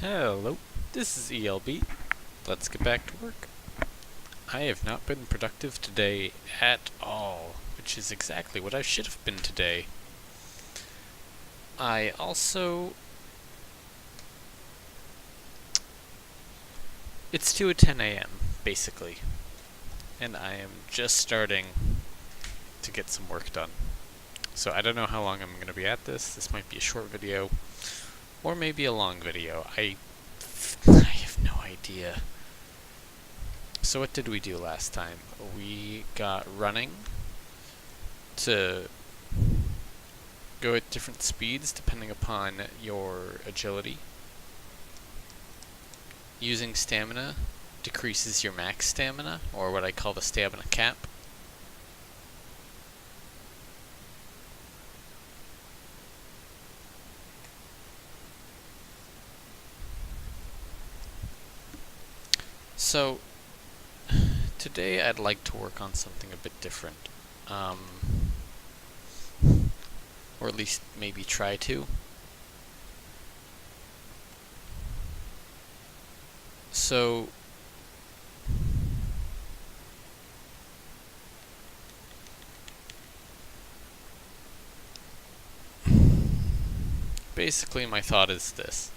Hello, this is ELB. Let's get back to work. I have not been productive today at all, which is exactly what I should have been today. It's 2:10 a.m., basically, and I am just starting to get some work done. So I don't know how long I'm going to be at this. This might be a short video, or maybe a long video. I have no idea. So what did we do last time? We got running to go at different speeds depending upon your agility. Using stamina decreases your max stamina, or what I call the stamina cap. So today I'd like to work on something a bit different, or at least maybe try to. So basically my thought is this.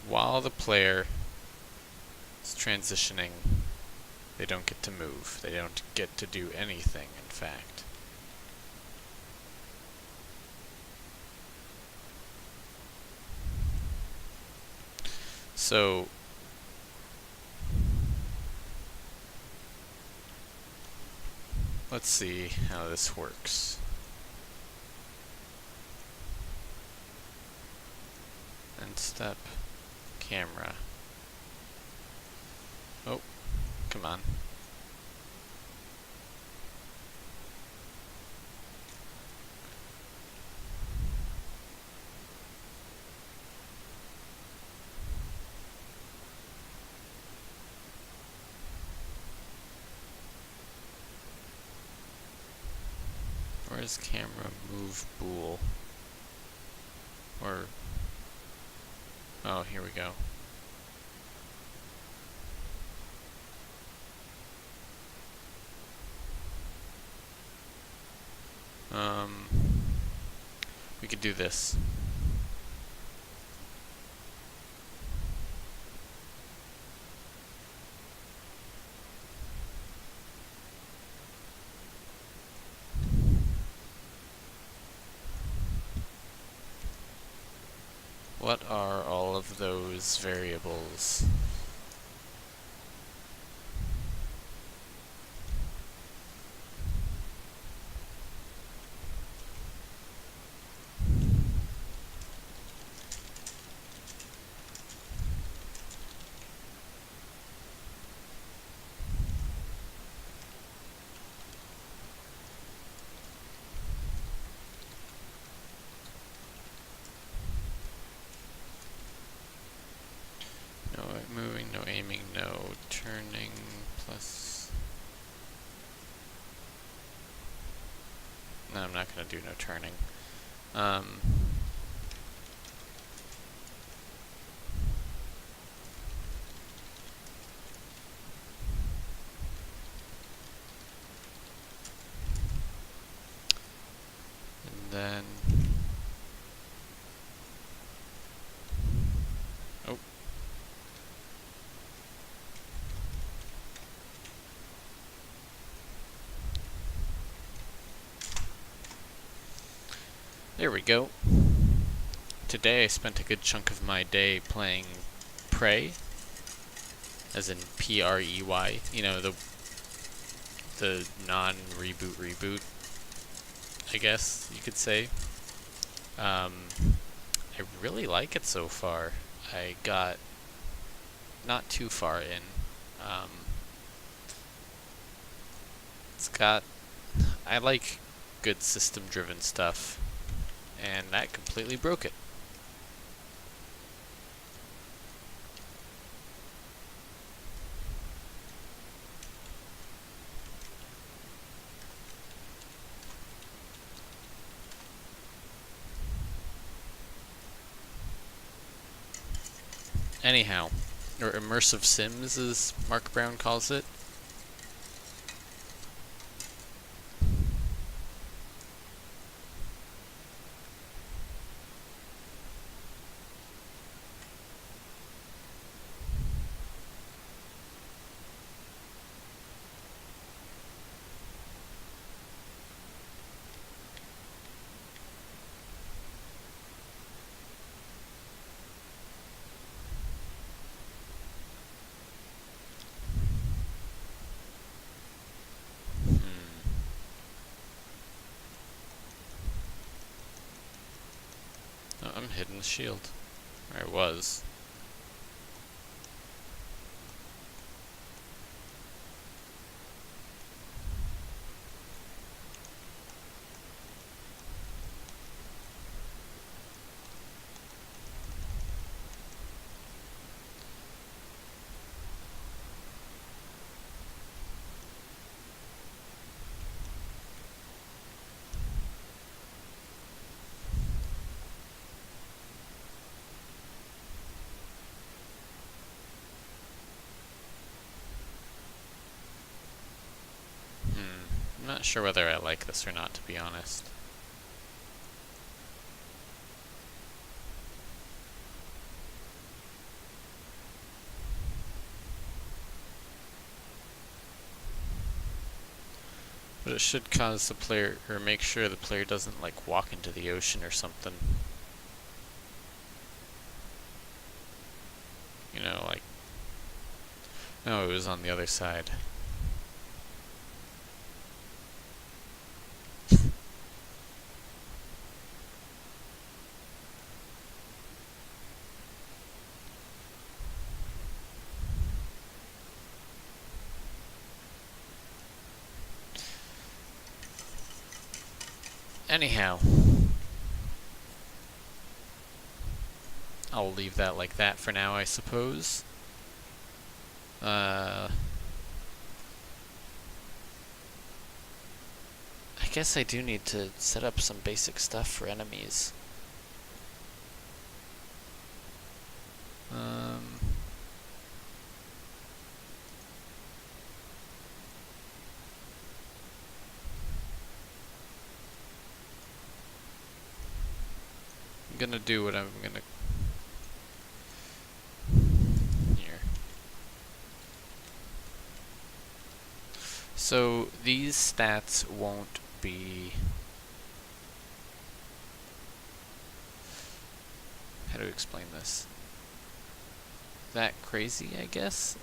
While the player is transitioning, they don't get to move. They don't get to do anything, in fact. So let's see how this works. And step camera. Oh, come on. Where's camera move bool? Or, oh, here we go. We could do this. What are all of those variables? No moving, no aiming, no turning, plus... No, I'm not going to do no turning. And then... Oh. There we go. Today I spent a good chunk of my day playing Prey, as in P-R-E-Y, you know, the non-reboot reboot, I guess you could say. I really like it so far. I got not too far in. I like good system-driven stuff, and that completely broke it. Anyhow, or immersive sims as Mark Brown calls it. Oh, I'm hitting the shield. Or I was. I'm not sure whether I like this or not, to be honest. But it should cause the player, or make sure the player doesn't like walk into the ocean or something. You know, like, no, it was on the other side. Anyhow, I'll leave that like that for now, I suppose. I guess I do need to set up some basic stuff for enemies. I'm gonna do what I'm gonna... Here. So, these stats won't be... How to explain this? That crazy, I guess?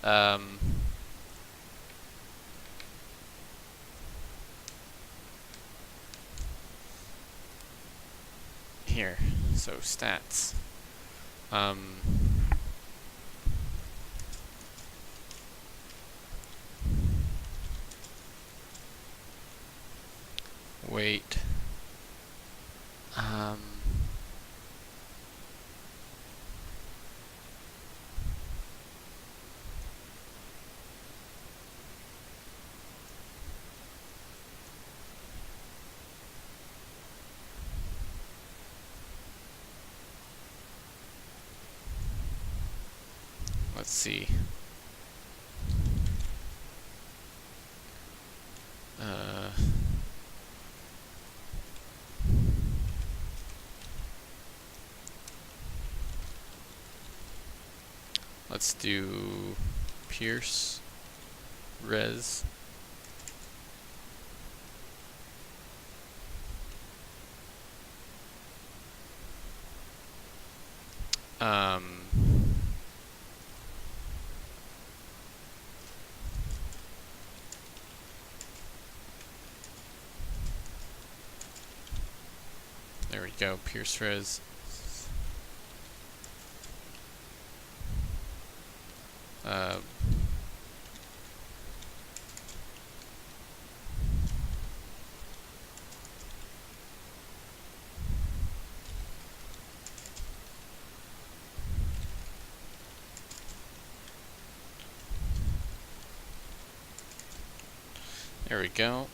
Here, so stats. Wait. Let's see. Let's do Pierce, Res. There we go, Pierce Res. There we go.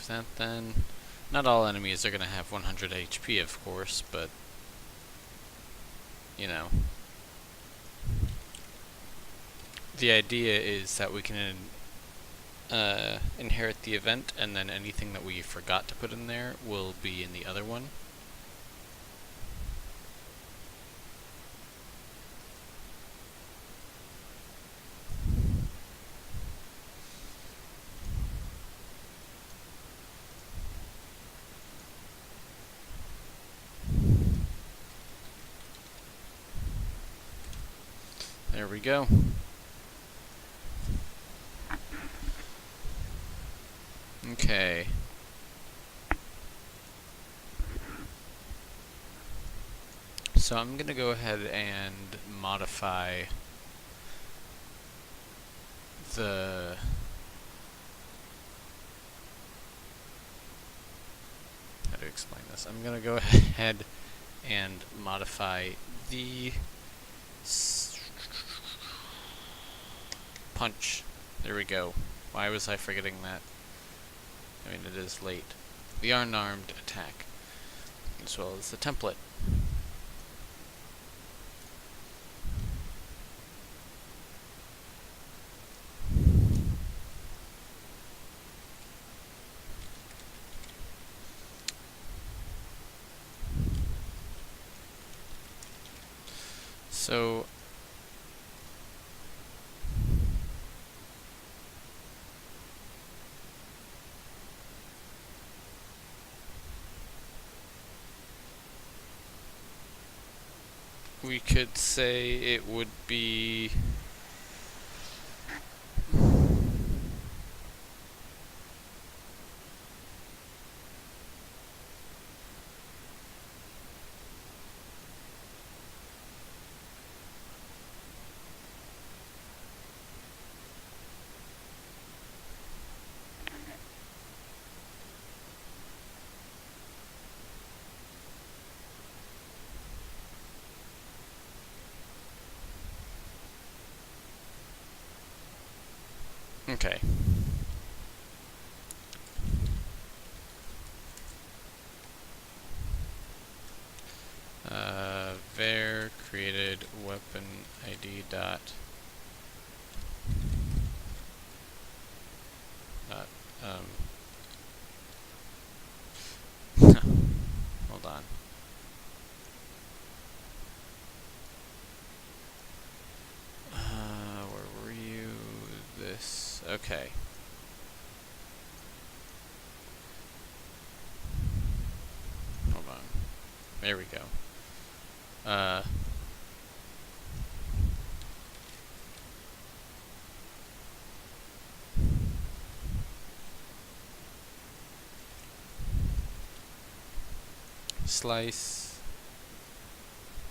50% then. Not all enemies are going to have 100 HP, of course, but, you know. The idea is that we can inherit the event, and then anything that we forgot to put in there will be in the other one. There we go. Okay. So I'm going to go ahead and modify the how to explain this. I'm going to go ahead and modify the punch. There we go. Why was I forgetting that? I mean, it is late. The unarmed attack, as well as the template. So we could say it would be okay. Var created weapon ID dot hold on. Where were you? This. Okay. Hold on. There we go. Slice,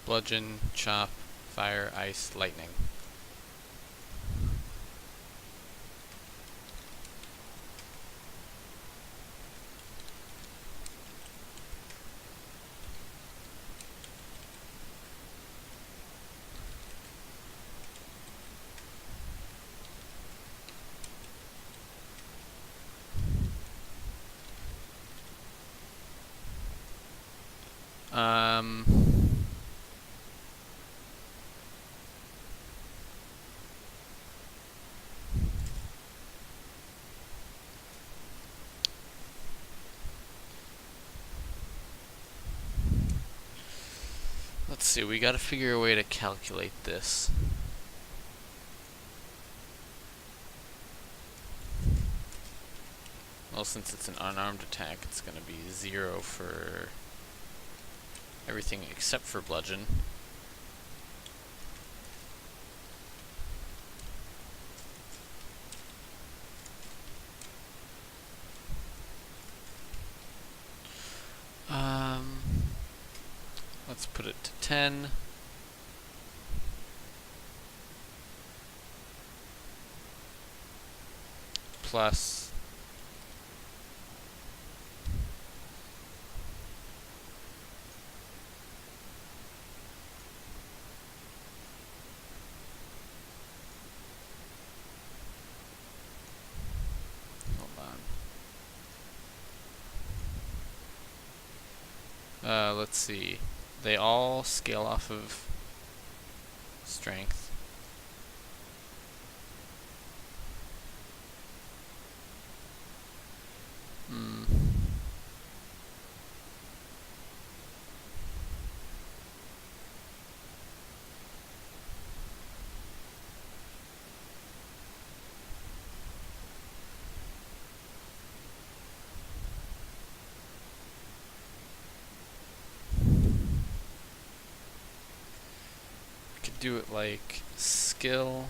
bludgeon, chop, fire, ice, lightning. Let's see, we gotta figure a way to calculate this. Well, since it's an unarmed attack, it's gonna be 0 for everything except for bludgeon. Let's put it to 10. Plus hold on. Let's see. They all scale off of strength. Could do it like skill.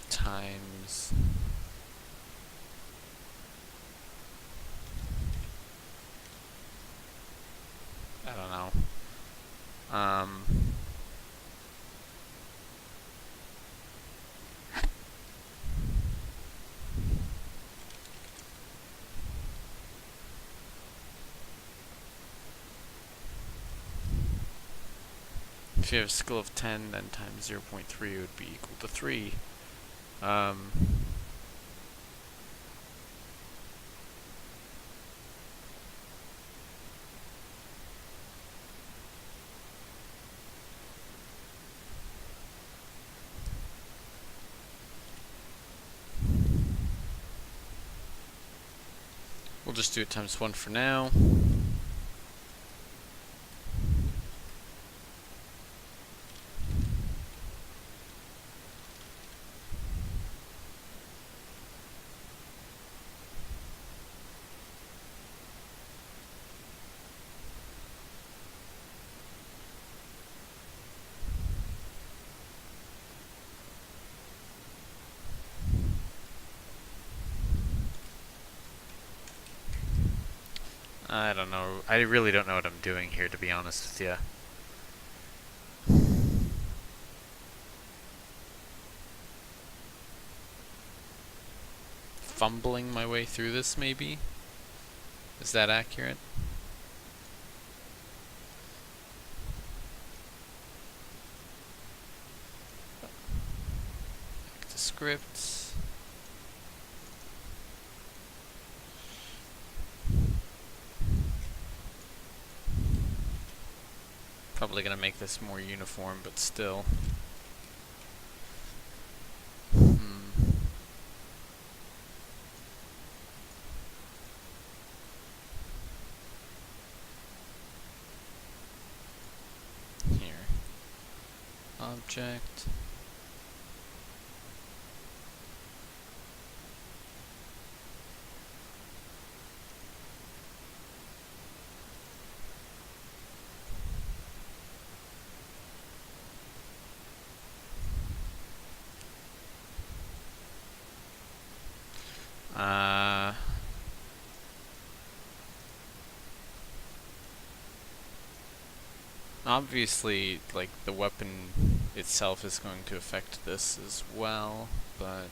Times I don't know. If you have a skill of 10, then times 0.3 would be equal to 3. We'll just do it times 1 for now. I don't know. I really don't know what I'm doing here, to be honest with you. Fumbling my way through this, maybe? Is that accurate? Back to scripts. Probably gonna make this more uniform, but still. Here. Object. Obviously, like, the weapon itself is going to affect this as well, but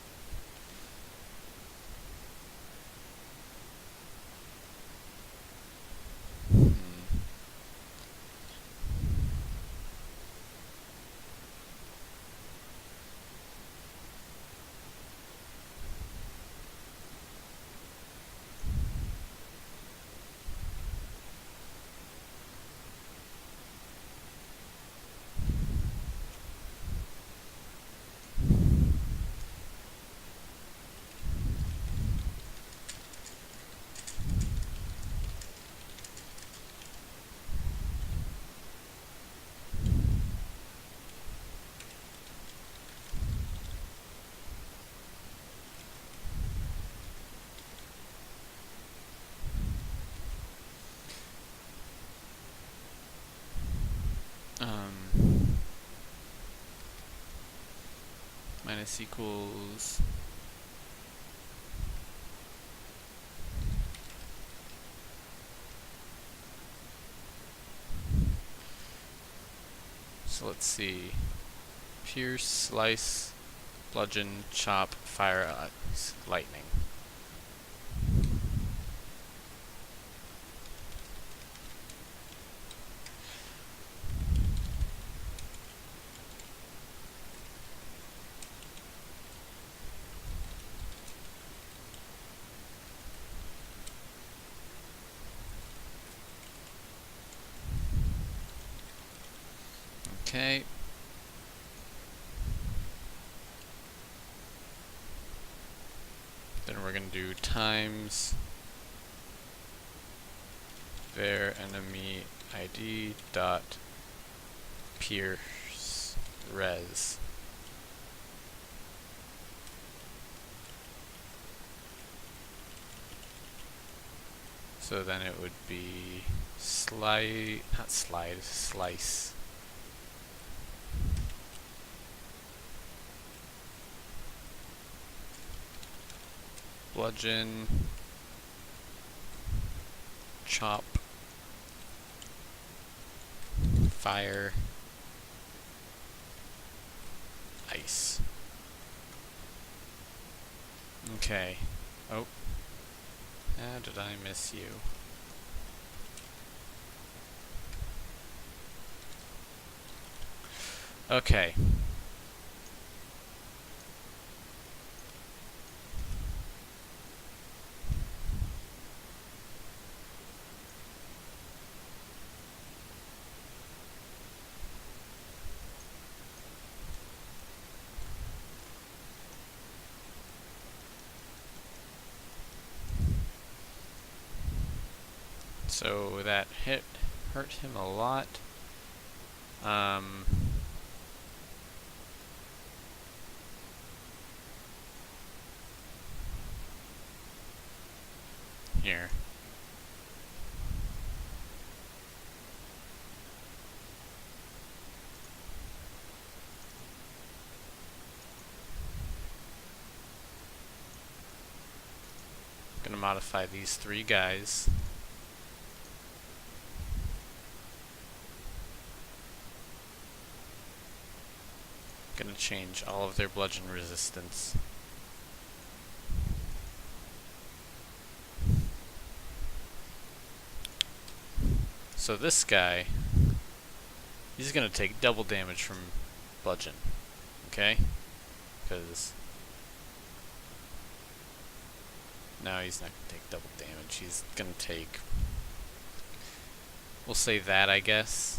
minus equals so let's see. Pierce, slice, bludgeon, chop, fire, lightning. Okay. Then we're going to do times var enemy id dot pierce res. So then it would be slice. Bludgeon, chop, fire, ice. Okay. Oh. How did I miss you? Okay. So that hurt him a lot. Here. Gonna modify these 3 guys. Gonna change all of their bludgeon resistance. So this guy, he's gonna take double damage from bludgeon, okay? Because no, he's not gonna take double damage. He's gonna take, we'll say that, I guess.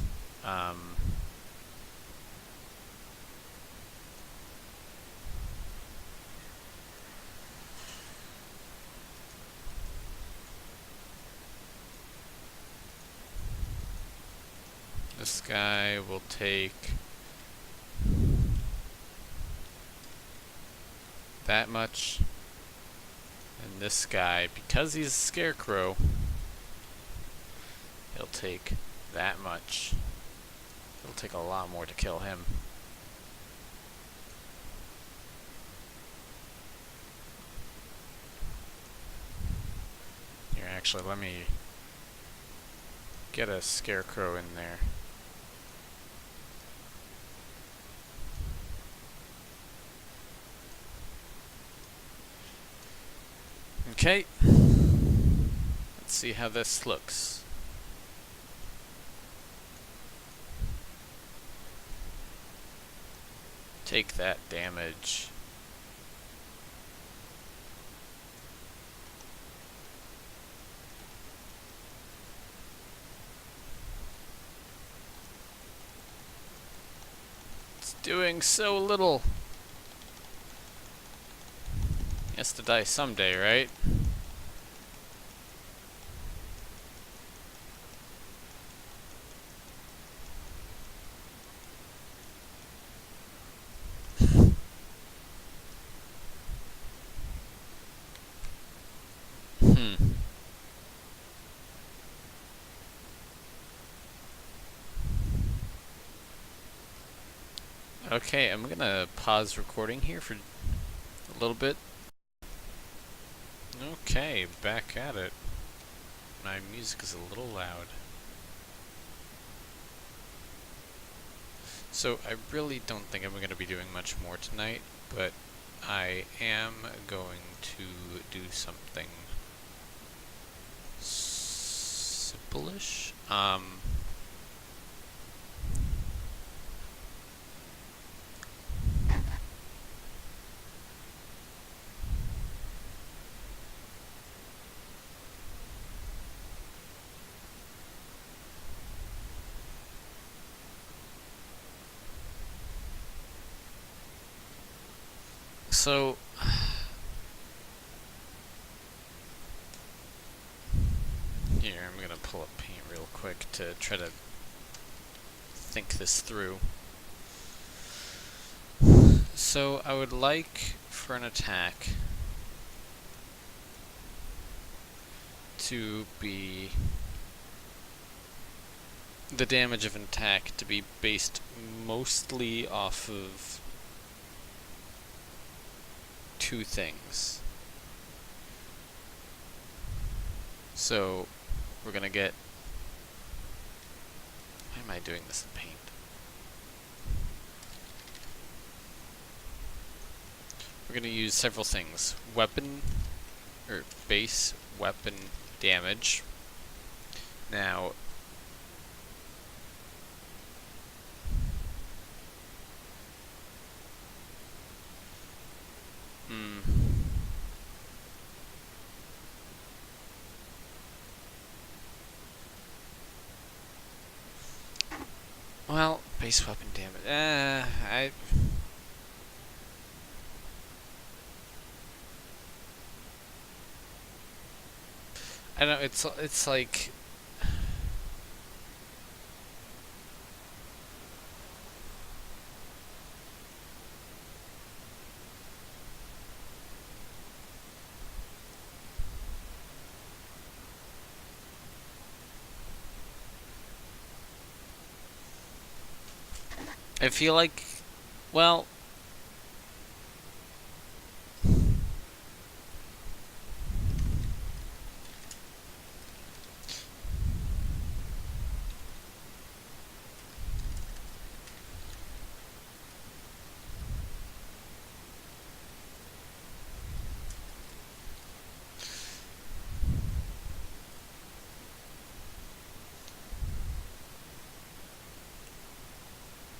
This guy will take that much, and this guy, because he's a scarecrow, he'll take that much. It'll take a lot more to kill him. Here, actually, let me get a scarecrow in there. Okay, let's see how this looks. Take that damage. It's doing so little. He has to die someday, right? Okay, I'm gonna pause recording here for a little bit. Okay, back at it. My music is a little loud. So I really don't think I'm going to be doing much more tonight, but I am going to do something simple-ish. So here, I'm gonna pull up paint real quick to try to think this through. So I would like for an attack to be the damage of an attack to be based mostly off of two things. So we're gonna get, why am I doing this in paint? We're gonna use several things. Weapon, or base weapon damage. Now, well, base weapon damage. I don't know. It's like. I feel like, well,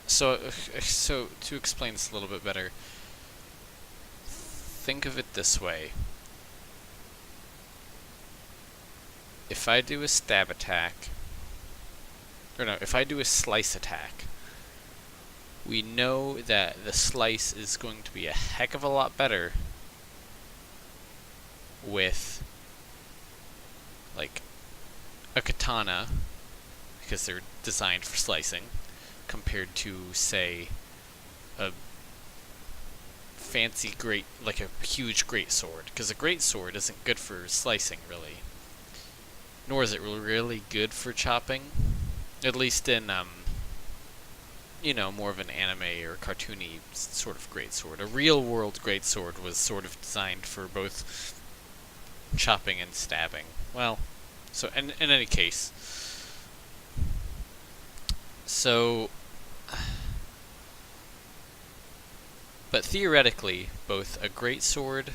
so to explain this a little bit better, think of it this way. If I do a stab attack, or no, if I do a slice attack, we know that the slice is going to be a heck of a lot better with, like, a katana, because they're designed for slicing, compared to, say, a fancy like a huge greatsword, because a greatsword isn't good for slicing, really. Nor is it really good for chopping, at least in, more of an anime or cartoony sort of greatsword. A real-world greatsword was sort of designed for both chopping and stabbing. Well, so in any case, so, but theoretically, both a greatsword,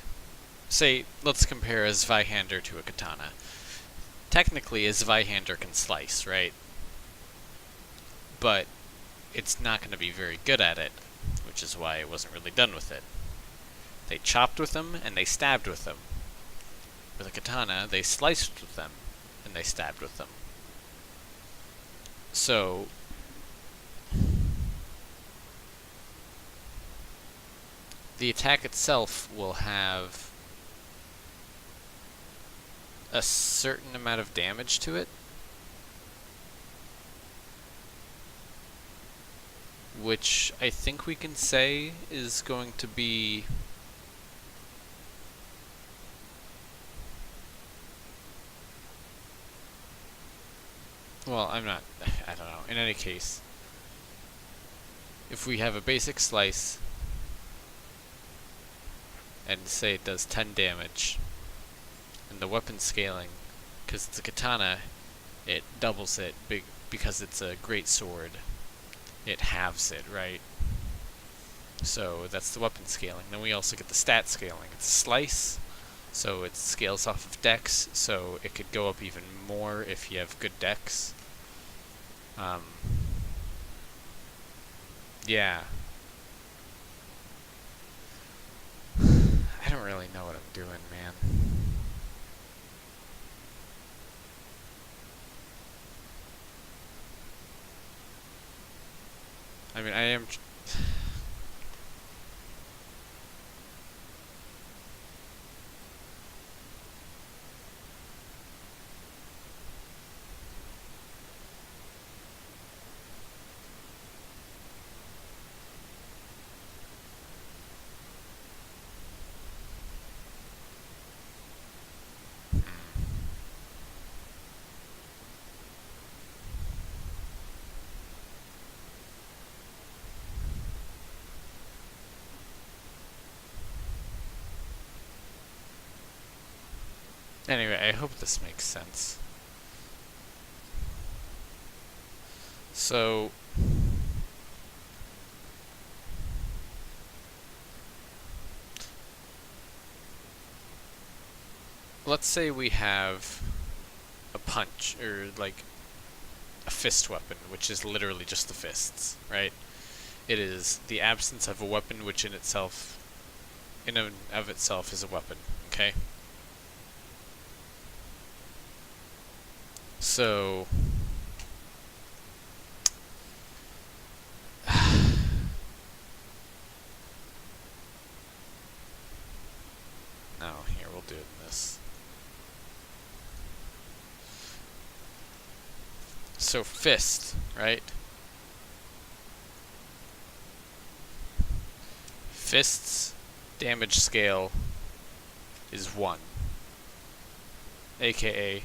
say, let's compare a Zweihander to a katana. Technically, a Zweihander can slice, right? But it's not going to be very good at it, which is why it wasn't really done with it. They chopped with them, and they stabbed with them. With a katana, they sliced with them, and they stabbed with them. So, the attack itself will have a certain amount of damage to it, which I think we can say is going to be well, I don't know. In any case, if we have a basic slice and say it does 10 damage, and the weapon scaling, because it's a katana, it doubles it because it's a great sword. It halves it, right? So that's the weapon scaling. Then we also get the stat scaling. It's a slice, so it scales off of dex, so it could go up even more if you have good dex. Yeah. I don't really know what I'm doing, man. I mean, I am... Anyway, I hope this makes sense. So, let's say we have a punch, or like a fist weapon, which is literally just the fists, right? It is the absence of a weapon which in and of itself is a weapon, okay? So, no, here, we'll do it in this. So fist, right? Fist's damage scale is 1. AKA,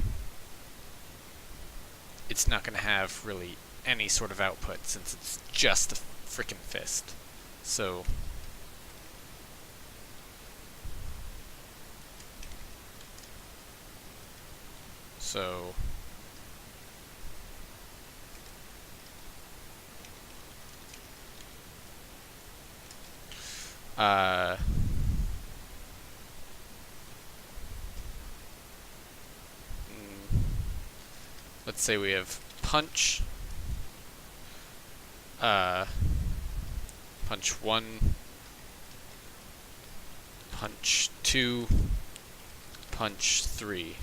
it's not going to have really any sort of output since it's just a freaking fist. So, uh, let's say we have punch, punch 1, punch 2, punch 3.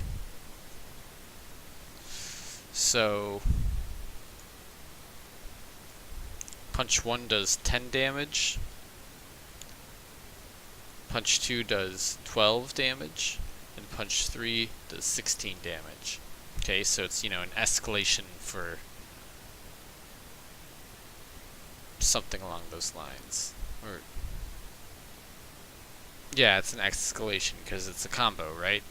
So, punch 1 does 10 damage, punch 2 does 12 damage, and punch 3 does 16 damage. Okay, so it's, an escalation for something along those lines. Or, yeah, it's an escalation because it's a combo, right?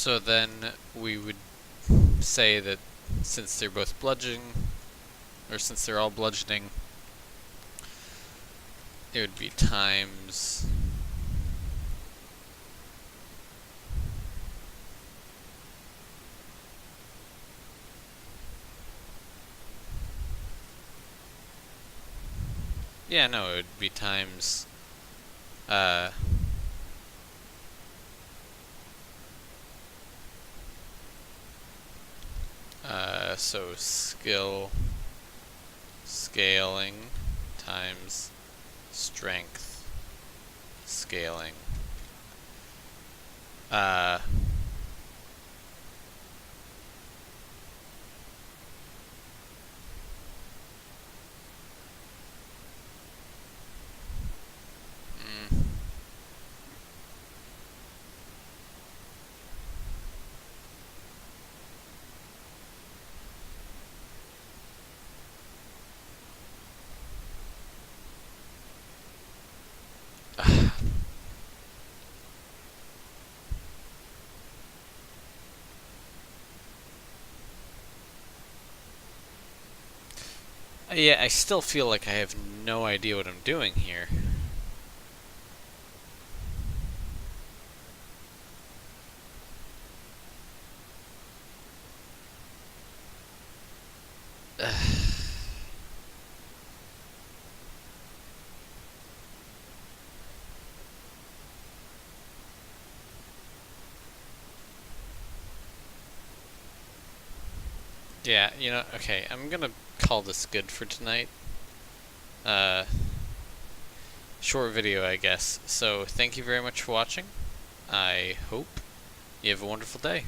So then we would say that since they're both bludgeoning, or since they're all bludgeoning, it would be times it would be times so skill scaling times strength scaling. Yeah, I still feel like I have no idea what I'm doing here. Yeah, okay, I'm gonna call this good for tonight. Short video, I guess. So, thank you very much for watching. I hope you have a wonderful day.